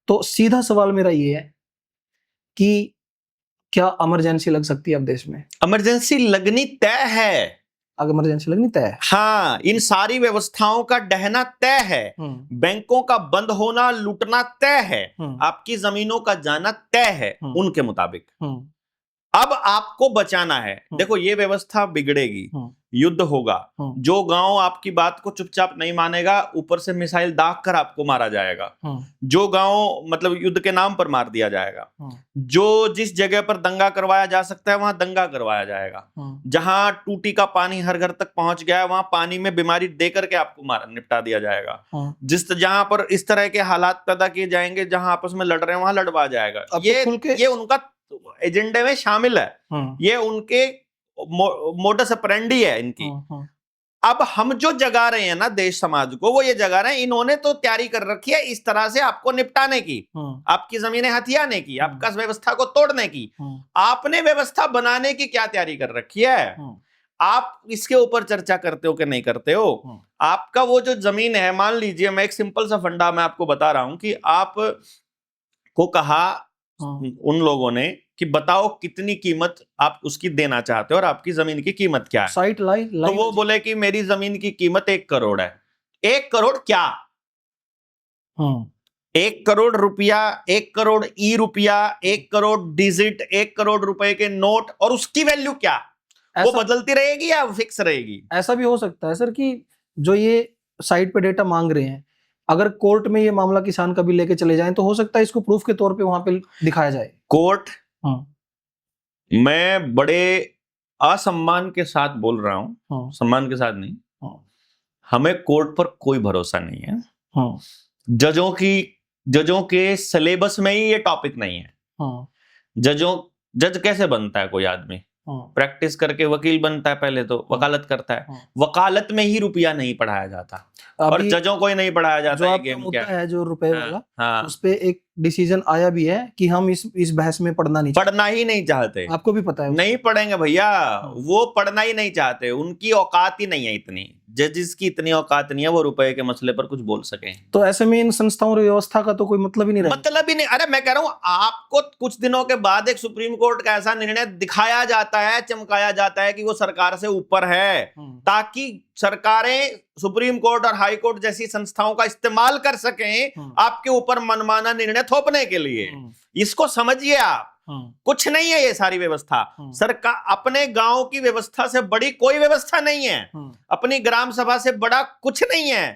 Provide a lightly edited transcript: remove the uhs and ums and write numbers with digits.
तो सीधा सवाल मेरा ये है कि क्या इमरजेंसी लग सकती है अब देश में? इमरजेंसी लगनी तय है। अगर इमरजेंसी लगनी तय है। हाँ, इन सारी व्यवस्थाओं का डहना तय है, बैंकों का बंद होना, लूटना तय है, आपकी जमीनों का जाना तय है उनके मुताबिक। अब आपको बचाना है। देखो, ये व्यवस्था बिगड़ेगी, युद्ध होगा, जो गांव आपकी बात को चुपचाप नहीं मानेगा ऊपर से मिसाइल दाग कर आपको मारा जाएगा, जो गांव मतलब युद्ध के नाम पर मार दिया जाएगा, जो जिस जगह पर दंगा करवाया जा सकता है वहां दंगा करवाया जाएगा, जहां टूटी का पानी हर घर तक पहुंच गया है वहां पानी में बीमारी दे करके आपको निपटा दिया जाएगा, जहां पर इस तरह के हालात पैदा किए जाएंगे जहां आपस में लड़ रहे हैं वहां लड़वा जाएगा। ये उनका एजेंडे में शामिल है, ये उनके मोडस ऑपरेंडी है इनकी। अब हम जो जगा रहे हैं ना देश समाज को, वो ये जगा रहे हैं, इन्होंने तो तैयारी कर रखी है इस तरह से आपको निपटाने की, आपकी जमीनें हथियाने की, आपका व्यवस्था को तोड़ने की। आपने व्यवस्था बनाने की क्या तैयारी कर रखी है? आप इसके ऊपर चर्चा करते हो कि नहीं करते हो? आपका वो जो जमीन है, मान लीजिए मैं एक सिंपल सा फंडा मैं आपको बता रहा हूं कि आप को कहा उन लोगों ने कि बताओ कितनी कीमत आप उसकी देना चाहते हो और आपकी जमीन की कीमत क्या है। साइट लाई तो वो बोले कि मेरी जमीन की कीमत 1 करोड़ है। 1 करोड़ क्या? 1 करोड़ रुपया, 1 करोड़ ई रुपया, 1 करोड़ डिजिट, 1 करोड़ रुपए के नोट, और उसकी वैल्यू क्या? वो बदलती रहेगी या फिक्स रहेगी? ऐसा भी हो सकता है सर कि जो ये साइट पे डेटा मांग रहे हैं, अगर कोर्ट में ये मामला किसान का भी लेके चले जाएं तो हो सकता है इसको प्रूफ के तौर पे वहां पे दिखाया जाए। कोर्ट, मैं बड़े असम्मान के साथ बोल रहा हूं, सम्मान के साथ नहीं, हमें कोर्ट पर कोई भरोसा नहीं है। जजों के सिलेबस में ही ये टॉपिक नहीं है। जज कैसे बनता है कोई आदमी? प्रैक्टिस करके वकील बनता है, पहले तो वकालत करता है। वकालत में ही रुपया नहीं पढ़ाया जाता और जजों को ही नहीं पढ़ाया जाता। जो गेम क्या है जो रुपए वाला, उस पे एक डिसीजन आया भी है कि हम इस बहस में पढ़ना ही नहीं चाहते। आपको भी पता है नहीं पढ़ेंगे भैया, वो पढ़ना ही नहीं चाहते, उनकी औकात ही नहीं है इतनी, जजिस की इतनी औकात नहीं है वो रुपए के मसले पर कुछ बोल सके। तो ऐसे में इन संस्थाओं और व्यवस्था का तो कोई मतलब ही नहीं रहा। मतलब ही नहीं। अरे मैं कह रहा हूं, आपको कुछ दिनों के बाद एक सुप्रीम कोर्ट का ऐसा निर्णय दिखाया जाता है, चमकाया जाता है कि वो सरकार से ऊपर है, ताकि सरकारें सुप्रीम कोर्ट और हाई कोर्ट जैसी संस्थाओं का इस्तेमाल कर सकें आपके ऊपर मनमाना निर्णय थोपने के लिए। इसको समझिए आप, कुछ नहीं है ये सारी व्यवस्था। सरकार अपने गांव की व्यवस्था से बड़ी कोई व्यवस्था नहीं है, अपनी ग्राम सभा से बड़ा कुछ नहीं है।